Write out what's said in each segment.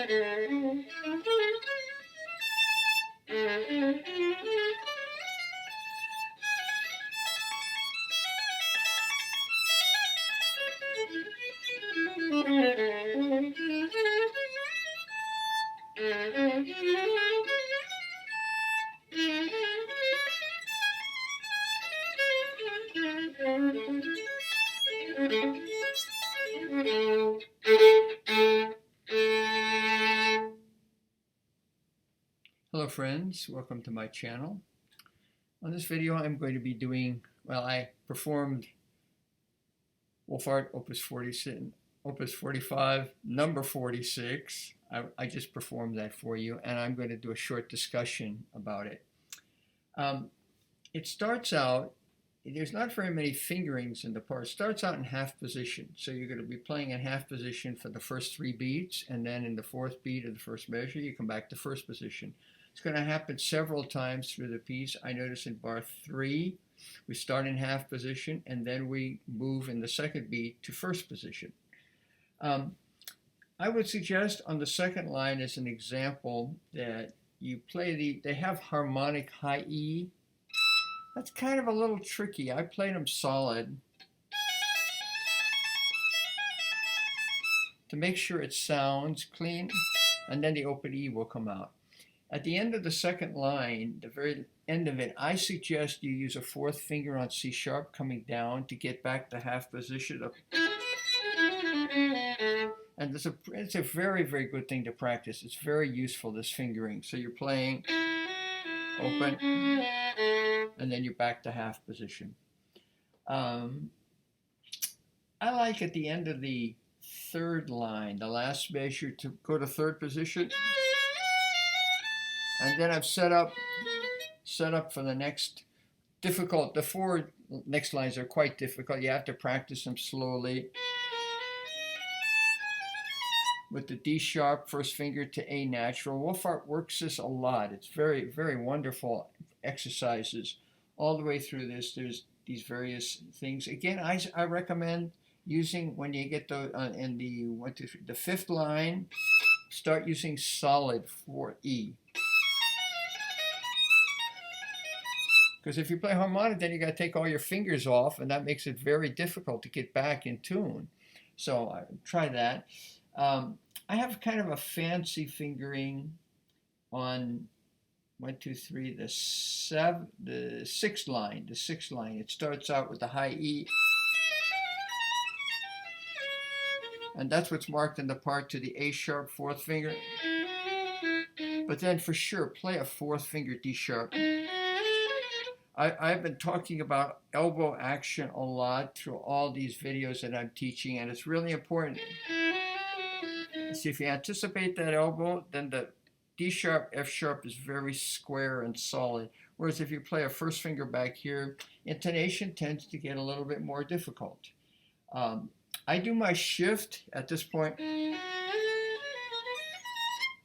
Hello friends, welcome to my channel. On this video I'm going to be doing, well, I performed Wohlfahrt Opus 45, number 46. I just performed that for you, and I'm going to do a short discussion about it. It starts out, there's not very many fingerings in the part. It starts out in half position. So you're going to be playing in half position for the first 3 beats, and then in the 4th beat of the first measure, you come back to first position. It's going to happen several times through the piece. I notice in bar 3, we start in half position, and then we move in the 2nd beat to first position. I would suggest on the 2nd line as an example that you play they have harmonic high E. That's kind of a little tricky. I played them solid to make sure it sounds clean, and then the open E will come out. At the end of the 2nd line, the very end of it, I suggest you use a 4th finger on C sharp coming down to get back to half position. And it's a very, very good thing to practice. It's very useful, this fingering. So you're playing open, and then you're back to half position. I like at the end of the 3rd line, the last measure, to go to 3rd position. And then I've set up for the next difficult. The 4 next lines are quite difficult. You have to practice them slowly. With the D sharp, 1st finger to A natural. Wohlfahrt works this a lot. It's very, very wonderful exercises all the way through this. There's these various things. Again, I recommend using, when you get in the 1, 2, 3, the 5th line, start using solid for E. Because if you play harmonic, then you got to take all your fingers off, and that makes it very difficult to get back in tune. So try that. I have kind of a fancy fingering on 1, 2, 3, the 6th line. The 6th line. It starts out with the high E, and that's what's marked in the part to the A sharp 4th finger. But then for sure, play a 4th finger D sharp. I've been talking about elbow action a lot through all these videos that I'm teaching, and it's really important. See, if you anticipate that elbow, then the D sharp, F sharp is very square and solid. Whereas if you play a 1st finger back here, intonation tends to get a little bit more difficult. I do my shift at this point.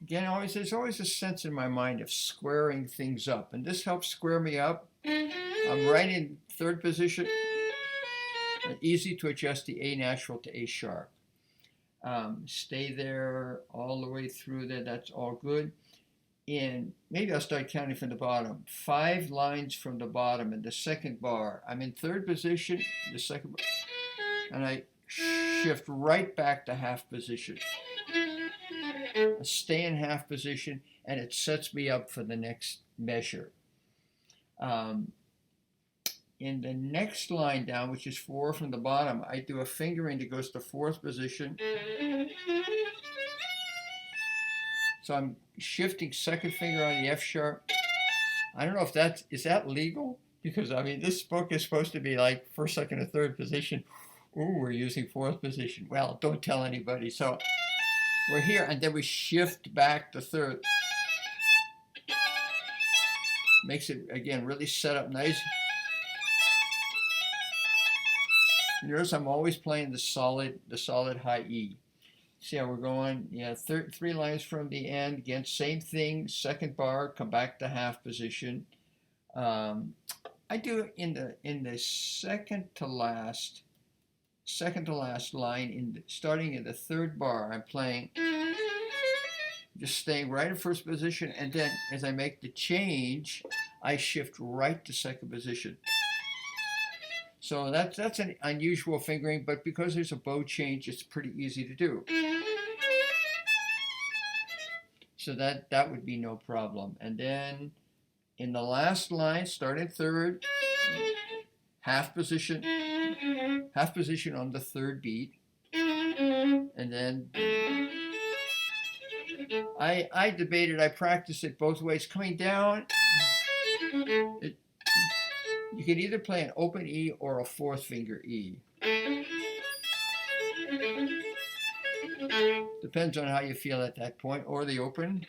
Again, there's always a sense in my mind of squaring things up, and this helps square me up. I'm right in 3rd position. Easy to adjust the A natural to A sharp. Stay there all the way through there. That's all good. And maybe I'll start counting from the bottom. 5 lines from the bottom in the 2nd bar. I'm in 3rd position, the 2nd bar, and I shift right back to half position. I stay in half position, and it sets me up for the next measure. In the next line down, which is 4 from the bottom, I do a fingering that goes to 4th position. So I'm shifting 2nd finger on the F sharp. I don't know if is that legal? Because I mean, this book is supposed to be like 1st, 2nd, and 3rd position. Ooh, we're using 4th position. Well, don't tell anybody. So we're here, and then we shift back to 3rd. Makes it, again, really set up nice. Notice I'm always playing the solid high E. See how we're going? Yeah, 3 lines from the end. Again, same thing. 2nd bar, come back to half position. I do in the second to last line, starting in the 3rd bar. I'm playing just staying right in first position, and then as I make the change, I shift right to second position. So that's an unusual fingering, but because there's a bow change, it's pretty easy to do. So that would be no problem. And then in the last line, start in third, half position on the third beat, and then I debated, I practiced it both ways. Coming down, you can either play an open E or a fourth finger E. Depends on how you feel at that point, or the open.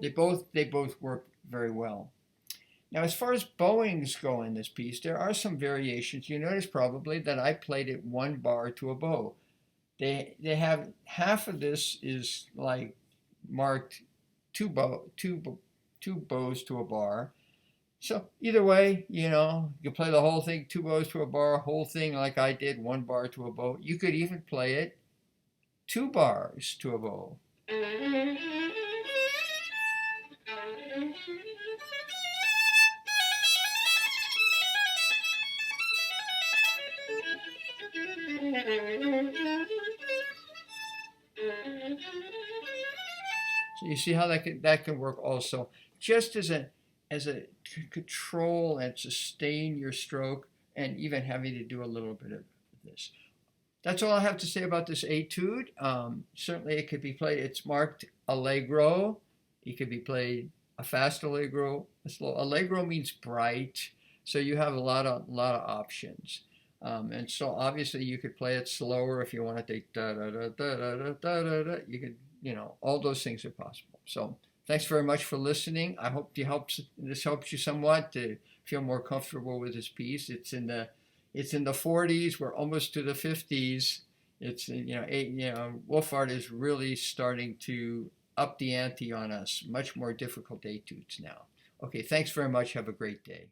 They both work very well. Now, as far as bowings go in this piece, there are some variations. You notice probably that I played it one bar to a bow. They have half of this is like marked two bows to a bar. So either way, you can play the whole thing, 2 bows to a bar, whole thing like I did, 1 bar to a bow. You could even play it 2 bars to a bow. So you see how that can work also, just as a control and sustain your stroke, and even having to do a little bit of this. That's all I have to say about this etude. Certainly it could be played, it's marked allegro. It could be played a fast allegro, a slow. Allegro means bright, so you have a lot of options. And so obviously you could play it slower if you want to take da da da da da da da da. You could, all those things are possible. So thanks very much for listening. I hope this helps you somewhat to feel more comfortable with this piece. It's in the 40s. We're almost to the 50s. It's Wohlfahrt is really starting to up the ante on us. Much more difficult etudes now. Okay, thanks very much. Have a great day.